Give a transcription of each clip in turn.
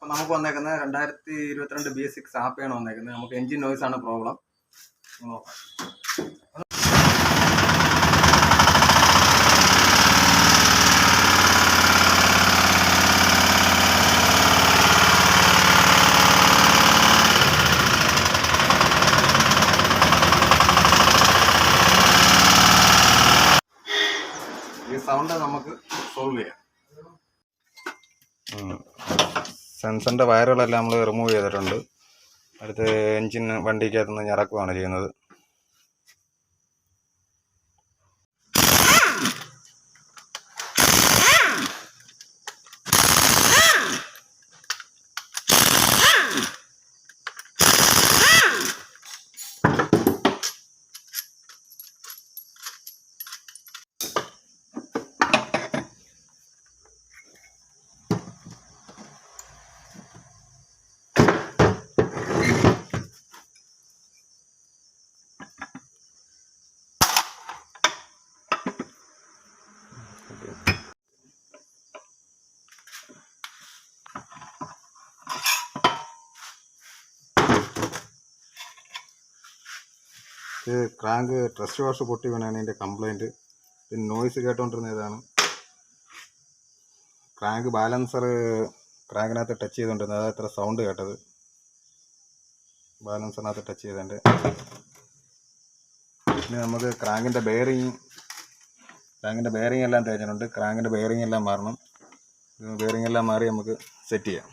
അപ്പം നമുക്ക് വന്നേക്കുന്നത് 2022 BS6 ആപ്പയാണ് വന്നേക്കുന്നത്. നമുക്ക് എൻജിൻ നോയ്സ് ആണ് പ്രോബ്ലം. നോക്കാം. ഈ സൗണ്ട് നമുക്ക് സോൾവ് ചെയ്യാം. സെൻസറിൻ്റെ വയറുകളെല്ലാം നമ്മൾ റിമൂവ് ചെയ്തിട്ടുണ്ട്. അടുത്ത് എൻജിൻ വണ്ടിക്കകത്തുനിന്ന് ഞറക്കുകയാണ് ചെയ്യുന്നത്. ഇത് ക്രാങ്ക് ട്രസ്റ്റ് വാഷ് പൊട്ടി വീണാണ് ഇതിൻ്റെ കംപ്ലൈൻറ്റ്. പിന്നെ നോയ്സ് കേട്ടോണ്ടിരുന്ന ഇതാണ്. ക്രാങ്ക് ബാലൻസർ ക്രാങ്കിനകത്ത് ടച്ച് ചെയ്തുകൊണ്ടിരുന്നത്, അതാ ഇത്ര സൗണ്ട് കേട്ടത്. ബാലൻസറിനകത്ത് ടച്ച് ചെയ്തതിൻ്റെ. പിന്നെ നമുക്ക് ക്രാങ്കിൻ്റെ ബെയറിങ് എല്ലാം തേച്ചിട്ടുണ്ട്. ക്രാങ്കിൻ്റെ ബെയറിങ് എല്ലാം മാറണം. ബെയറിങ് എല്ലാം മാറി നമുക്ക് സെറ്റ് ചെയ്യാം.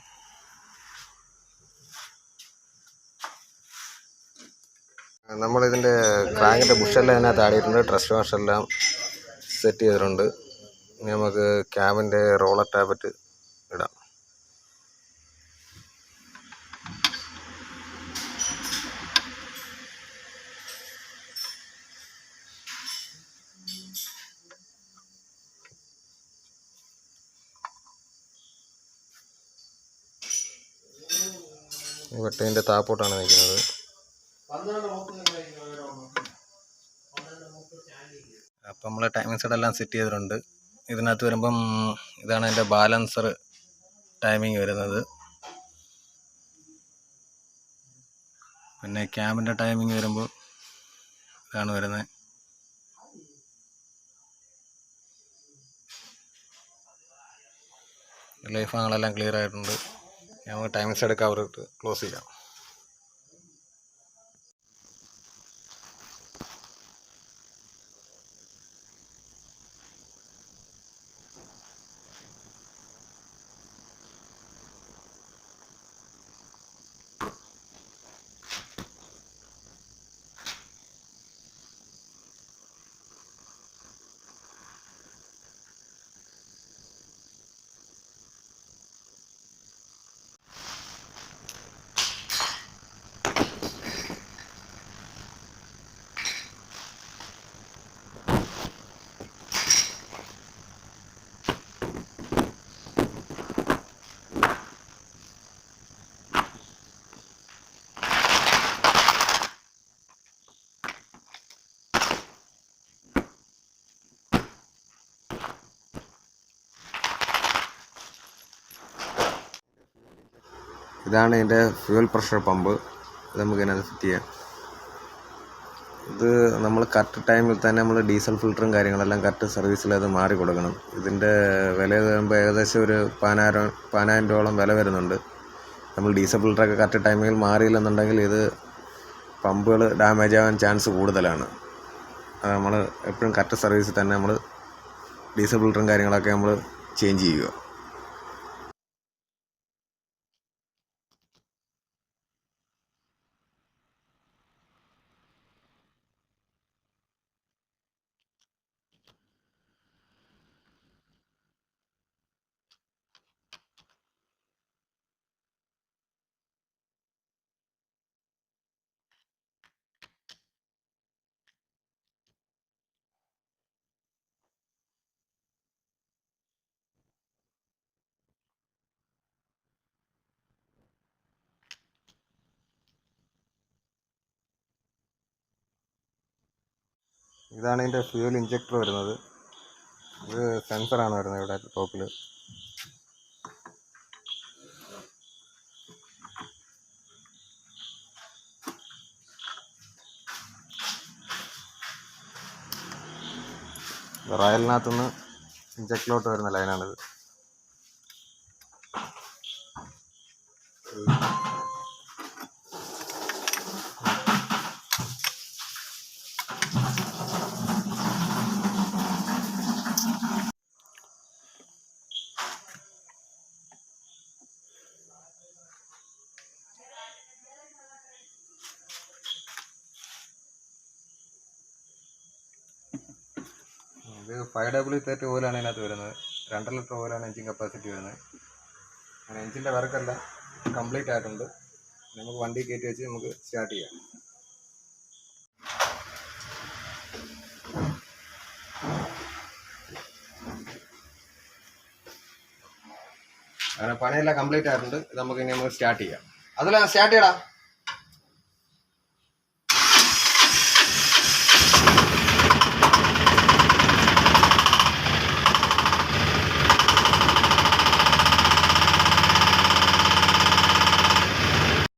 നമ്മളിതിൻ്റെ ക്രാങ്കിൻ്റെ ബുഷെല്ലാം അതിനകത്ത് ആടിയിട്ടുണ്ട്. ട്രസ്റ്റ് വാഷെല്ലാം സെറ്റ് ചെയ്തിട്ടുണ്ട്. ഇനി നമുക്ക് ക്യാബിൻ്റെ റോളർ ടാബറ്റ് ഇടാം. വെട്ടതിൻ്റെ താപ്പോട്ടാണ് നിൽക്കുന്നത്. അപ്പം നമ്മൾ ടൈമിംഗ് സെറ്റെല്ലാം സെറ്റ് ചെയ്തിട്ടുണ്ട്. ഇതിനകത്ത് വരുമ്പം ഇതാണ് എൻ്റെ ബാലൻസർ ടൈമിങ് വരുന്നത്. പിന്നെ ക്യാമിൻ്റെ ടൈമിങ് വരുമ്പോൾ ഇതാണ് വരുന്നത്. ലൈഫ് ആങ്ങളെല്ലാം ക്ലിയർ ആയിട്ടുണ്ട്. നമുക്ക് ടൈമിംഗ് സെറ്റ് കവർ ഇട്ട് ക്ലോസ് ചെയ്യാം. ഇതാണ് ഇതിൻ്റെ ഫ്യൂൽ പ്രഷർ പമ്പ്. ഇത് നമുക്ക് ഇതിനകത്ത് ഫിറ്റ് ചെയ്യാം. ഇത് നമ്മൾ കറക്റ്റ് ടൈമിൽ തന്നെ നമ്മൾ ഡീസൽ ഫിൽറ്ററും കാര്യങ്ങളെല്ലാം കറക്റ്റ് സർവീസിൽ അത് മാറി കൊടുക്കണം. ഇതിൻ്റെ വില വരുമ്പോൾ ഏകദേശം ഒരു 10,000 രൂപയോളം വില വരുന്നുണ്ട്. നമ്മൾ ഡീസൽ ഫിൽറ്ററൊക്കെ കറക്റ്റ് ടൈമിൽ മാറിയില്ലെന്നുണ്ടെങ്കിൽ ഇത് പമ്പുകൾ ഡാമേജ് ആവാൻ ചാൻസ് കൂടുതലാണ്. അത് നമ്മൾ എപ്പോഴും കറക്റ്റ് സർവീസിൽ തന്നെ നമ്മൾ ഡീസൽ ഫിൽറ്ററും കാര്യങ്ങളൊക്കെ നമ്മൾ ചേഞ്ച് ചെയ്യുക. ഇതാണ് ഇതിൻ്റെ ഫ്യൂൽ ഇഞ്ചക്ടർ വരുന്നത്. ഇത് സെൻസറാണ് വരുന്നത് ഇവിടെ ടോപ്പിൽ. റോയലിനകത്തുനിന്ന് ഇഞ്ചക്റ്റിലോട്ട് വരുന്ന ലൈനാണിത്. ഇത് 5W30 ഓയിലാണ് ഇതിനകത്ത് വരുന്നത്. 2 ലിറ്റർ ഓയിലാണ് എഞ്ചിൻ കപ്പാസിറ്റി വരുന്നത്. അങ്ങനെ എഞ്ചിൻ്റെ വർക്കെല്ലാം കംപ്ലീറ്റ് ആയിട്ടുണ്ട്. നമുക്ക് വണ്ടി കയറ്റി വെച്ച് നമുക്ക് സ്റ്റാർട്ട് ചെയ്യാം. അങ്ങനെ പണിയെല്ലാം കംപ്ലീറ്റ് ആയിട്ടുണ്ട്. നമുക്ക് സ്റ്റാർട്ട് ചെയ്യാം. അതിലാണ് സ്റ്റാർട്ട് ചെയ്യടാ.